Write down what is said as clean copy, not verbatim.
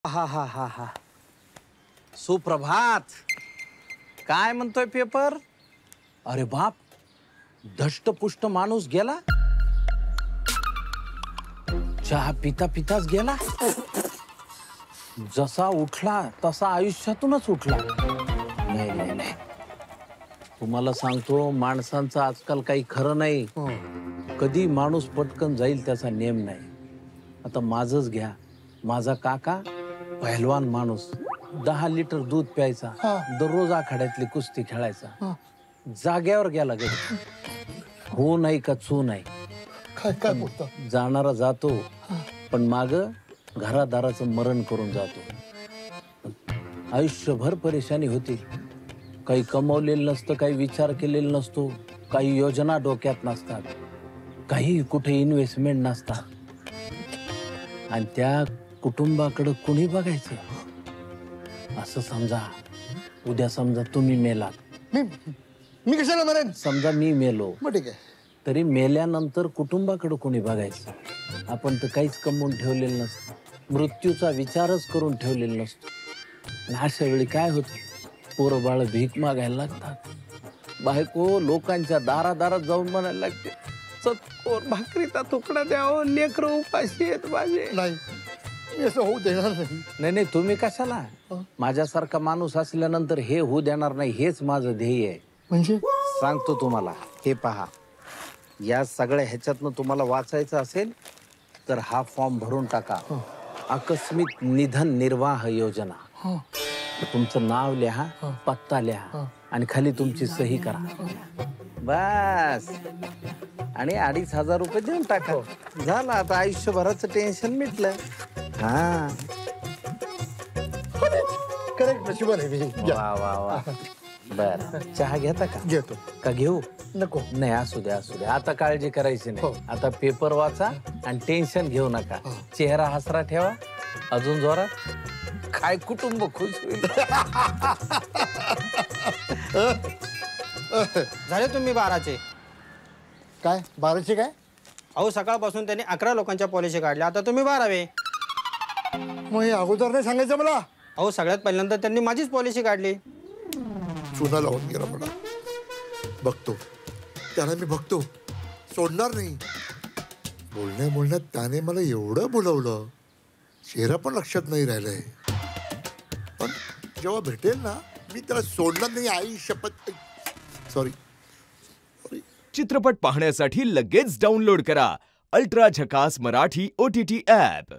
हा हा हा हा सुप्रभात. काय म्हणतोय पेपर? अरे बाप, धष्टपुष्ट माणूस गेला. चहा पिता पिताच गेला. जसा उठला तसा आयुष्यातूनच उठला. नाही नाही नाही, तुम्हाला सांगतो माणसांचं आजकाल काही खरं नाही. कधी माणूस पटकन जाईल त्याचा नेम नाही. आता माझंच घ्या. माझा काका पहिलवान माणूस, 10 लिटर दूध प्यायचा, दररोज आखाड्यातली कुस्ती खेळायचा. जाग्यावर गेला घरी. हो नाही का चू नाही. काय काय बोलतो? जाणारा जातो, पण माग घरादाराचं मरण करून जातो. आयुष्यभर परेशानी होती. काही कमवलेलं नसतं, काही विचार केलेला नसतो, काही योजना डोक्यात नसतात, काही कुठे इन्व्हेस्टमेंट नसतात. आणि त्या कुटुंबाकडे कुणी बघायचं? असं समजा, उद्या समजा तुम्ही मेलात. मी कशाला मरेन? समजा मी मेलो, मग ठीक आहे. तरी मेल्यानंतर कुटुंबाकडे कोणी बघायचं? आपण तर काहीच कमवून ठेवलेलं नसतं, मृत्यूचा विचारच करून ठेवलेला नसतो. आणि अशा वेळी काय होतं? पोरं बाळ भीक मागायला लागतात. बायको लोकांच्या दारादारात जाऊन म्हणायला लागते, चतकोर भाकरीचा तुकडा द्यावं, लेकरं उपाशी आहेत माझे. नाही, मी असं होऊ देणार नाही. नाही नाही, तुम्ही कशाला? माझ्यासारखा माणूस असल्यानंतर हे होऊ देणार नाही, हेच माझं ध्येय आहे. म्हणजे सांगतो तुम्हाला, हे पहा, या सगळ्या ह्याच्यातनं तुम्हाला वाचायचं असेल तर हा फॉर्म भरून टाका. आकस्मिक निधन निर्वाह योजना. तुमचं नाव लिहा, पत्ता लिहा आणि खाली तुमची सही करा. बस. आणि 2,500 रुपये देऊन टाका. झालं, आता आयुष्यभराचं टेन्शन मिटलं. हा, करेक्ट नशिबाने मी. वा वा वा. बर, चहा घेता का? घेतो. का घेऊ? नको. नाही, असू द्या असू द्या. आता काळजी करायची नाही. आता पेपर वाचा आणि टेन्शन घेऊ नका. चेहरा हसरा ठेवा. अजून जोरात. काय कुटुंब खुश होईल. झाले तुम्ही 12चे? काय 12चे काय? अहो, सकाळपासून त्यांनी 11 लोकांच्या पॉलिसी काढल्या, आता तुम्ही 12वे. मग हे अगोदर नाही सांगायचं मला? अहो, सगळ्यात पहिल्यांदा त्यांनी माझीच पॉलिसी काढली. चुना लावून गेला मला. बघतो त्याला, मी बघतो, सोडणार नाही. बोलण्यात त्याने मला एवढं बोलवलं, चेहरा पण लक्षात नाही राहिलंय. पण जेव्हा भेटेल ना, मी त्याला सोडणार नाही. आई शपथ. सॉरी. चित्रपट पाहण्यासाठी लगेच डाउनलोड करा अल्ट्रा झकास मराठी OTT ॲप.